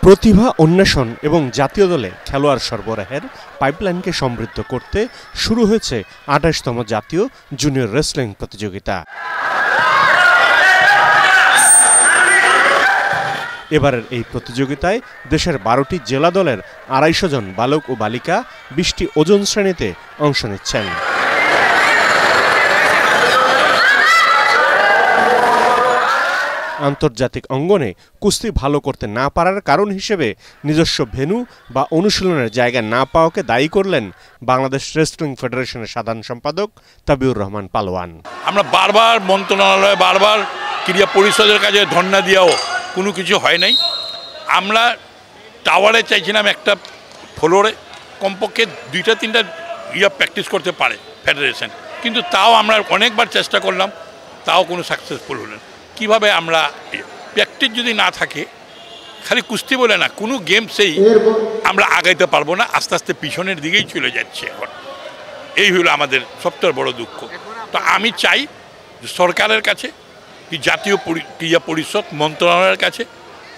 প্রতিভা অন্বেষণ এবং জাতীয় দলে খেলোয়াড় সরবরাহের পাইপলাইনকে সমৃদ্ধ করতে শুরু হয়েছে ২৮তম জাতীয় জুনিয়র রেসলিং প্রতিযোগিতা। এবারের এই প্রতিযোগিতায় দেশের ১২টি জেলা দলের ২৫০ জন বালক ও বালিকা ২০টি ওজন শ্রেণীতে অংশ নিচ্ছেন। আন্তর্জাতিক অঙ্গনে কুস্তি ভালো করতে না পারার কারণ হিসেবে নিজস্ব ভেন্যু বা অনুশীলনের জায়গা না পাওয়াকে দায়ী করলেন বাংলাদেশ রেসলিং ফেডারেশনের সাধারণ সম্পাদক তাবিউর রহমান পালোয়ান। আমরা বারবার মন্ত্রণালয় বারবার ক্রীড়া পরিষদের কাছে ধর্ণা দিয়েও কোনো কিছু হয় নাই। আমরা টাওয়ারে চাইছিলাম একটা ফ্লোরে কমপক্ষে ২-৩টা প্র্যাকটিস করতে পারে ফেডারেশন, কিন্তু তাও আমরা অনেকবার চেষ্টা করলাম, তাও কোনো সাকসেসফুল হলেন। কিভাবে আমরা প্র্যাকটিস যদি না থাকে, খালি কুস্তি বলে না, কোনো গেমসেই আমরা আগাইতে পারবো না, আস্তে আস্তে পিছনের দিকেই চলে যাচ্ছে। এখন এই হলো আমাদের সবচেয়ে বড় দুঃখ। তো আমি চাই সরকারের কাছে, কি জাতীয় ক্রীড়া পরিষদ মন্ত্রণালয়ের কাছে,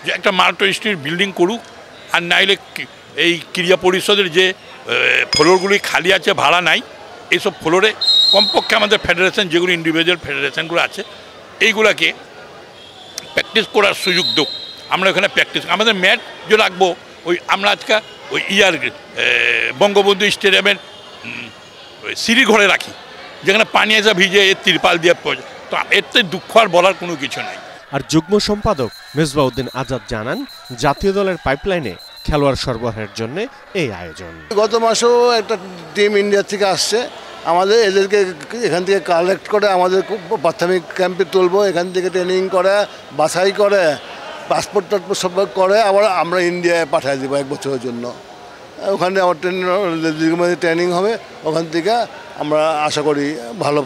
যে একটা মাল্টি স্ট্রিট বিল্ডিং করুক, আর নাইলে এই ক্রীড়া পরিষদের যে ফ্লোরগুলি খালি আছে, ভাড়া নাই, এইসব ফ্লোরে কমপক্ষে আমাদের ফেডারেশন যেগুলো ইন্ডিভিজুয়াল ফেডারেশনগুলো আছে এইগুলাকে প্র্যাকটিস করার সুযোগ দেব। আমরা ওখানে প্র্যাকটিস আমাদের ম্যাচ যে রাখবো, ওই আমরা আজকে ওই বঙ্গবন্ধু স্টেডিয়ামের সিঁড়ি ঘরে রাখি, যেখানে পানি এসে ভিজে এর তিরপাল দিয়ে পড়ে। তো এর তো দুঃখ আর বলার কোনো কিছু নাই। আর যুগ্ম সম্পাদক মেজবাউদ্দিন আজাদ জানান, জাতীয় দলের পাইপলাইনে খেলোয়াড় সরবরাহের জন্য এই আয়োজন। গত মাসেও একটা টিম ইন্ডিয়া থেকে আসছে, আমাদের এদেরকে এখান থেকে কালেক্ট করে আমাদের প্রাথমিক ক্যাম্পে তুলবো, এখান থেকে ট্রেনিং করে, বাছাই করে, পাসপোর্ট টাসপোর্ট সব করে আবার আমরা ইন্ডিয়ায় পাঠিয়ে দেবো 1 বছরের জন্য। ওখানে আমার দীর্ঘমেয়াদী ট্রেনিং হবে, ওখান থেকে আমরা আশা করি ভালো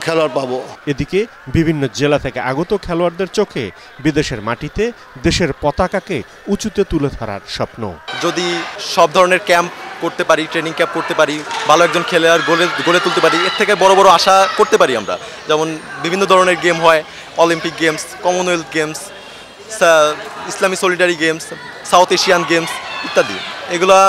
খেলোয়াড় পাবো। এদিকে বিভিন্ন জেলা থেকে আগত খেলোয়াড়দের চোখে বিদেশের মাটিতে দেশের পতাকাকে উঁচুতে তুলে ধরার স্বপ্ন। যদি সব ধরনের ক্যাম্প করতে পারি, ট্রেনিং ক্যাম্প করতে পারি, ভালো একজন খেলোয়াড় গড়ে তুলতে পারি, এর থেকে বড় বড় আশা করতে পারি আমরা। যেমন বিভিন্ন ধরনের গেম হয়, অলিম্পিক গেমস, কমনওয়েলথ গেমস, ইসলামী সলিডারি গেমস, সাউথ এশিয়ান গেমস ইত্যাদি। এগুলা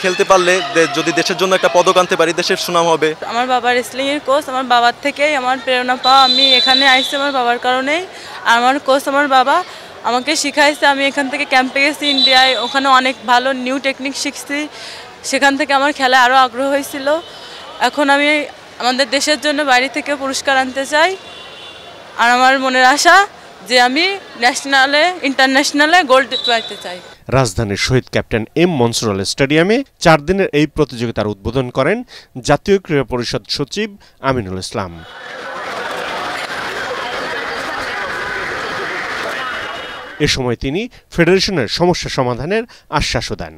খেলতে পারলে যদি দেশের জন্য একটা পদক আনতে পারি, দেশের সুনাম হবে। আমার বাবা রেসলিংয়ের কোচ, আমার বাবার থেকেই আমার প্রেরণা পাওয়া। আমি এখানে আসছি আমার বাবার কারণেই। আমার কোচ আমার বাবা আমাকে শিখাইছে। আমি এখান থেকে ক্যাম্পে গেছি ইন্ডিয়ায়, ওখানে অনেক ভালো নিউ টেকনিক শিখছি। সেখান থেকে আমার খেলায় আরও আগ্রহ হয়েছিল। এখন আমি আমাদের দেশের জন্য বাইরে থেকে পুরস্কার আনতে চাই। আর আমার মনের আশা যে আমি ন্যাশনালে ইন্টারন্যাশনালে গোল্ড পাইতে চাই। রাজধানীর শহীদ ক্যাপ্টেন এম মনসুর আলী স্টেডিয়ামে 4 দিনের এই প্রতিযোগিতার উদ্বোধন করেন জাতীয় ক্রীড়া পরিষদ সচিব আমিনুল ইসলাম। এ সময় তিনি ফেডারেশনের সমস্যা সমাধানের আশ্বাসও দেন।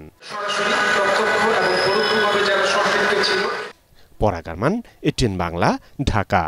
পরাগ আরমান, এটিএন বাংলা, ঢাকা।